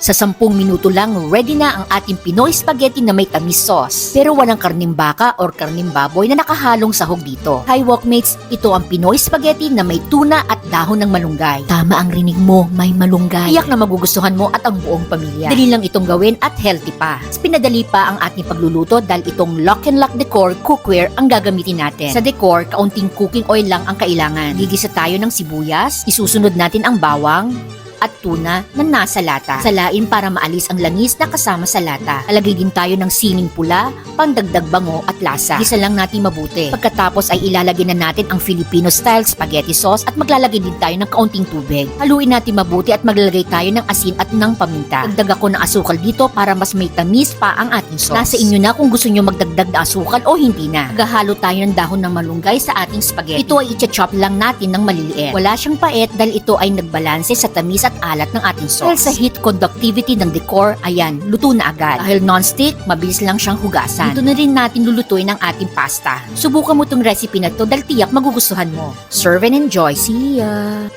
Sa 10 minuto lang, ready na ang ating Pinoy spaghetti na may tamis sauce. Pero walang karning baka or karning baboy na nakahalong sahog dito. Hi Walkmates, ito ang Pinoy spaghetti na may tuna at dahon ng malunggay. Tama ang rinig mo, may malunggay. Tiyak na magugustuhan mo at ang buong pamilya. Dali lang itong gawin at healthy pa. Pinadali pa ang ating pagluluto dahil itong Lock and Lock Decor cookware ang gagamitin natin. Sa decor, kaunting cooking oil lang ang kailangan. Gigisa tayo ng sibuyas, isusunod natin ang bawang, at tuna na nasa lata. Salain para maalis ang langis na kasama sa lata. Alagay din tayo ng sining pula, pangdagdag bango at lasa. Gisa lang natin mabuti. Pagkatapos ay ilalagay na natin ang Filipino-style spaghetti sauce at maglalagay din tayo ng kaunting tubig. Haluin natin mabuti at maglalagay tayo ng asin at ng paminta. Dagdag ako ng asukal dito para mas may tamis pa ang ating sauce. Nasa inyo na kung gusto nyo magdagdag na asukal o hindi na. Maghahalo tayo ng dahon ng malunggay sa ating spaghetti. Ito ay i-chop lang natin ng maliliit. Wala siyang paet dahil ito ay nagbalanse sa tamis at alat ng ating sauce. Dahil sa heat conductivity ng decor, ayan, luto na agad. Dahil non-stick, mabilis lang siyang hugasan. Dito na rin natin lulutuin ang ating pasta. Subukan mo tong recipe na to dahil tiyak magugustuhan mo. Serve and enjoy. See ya!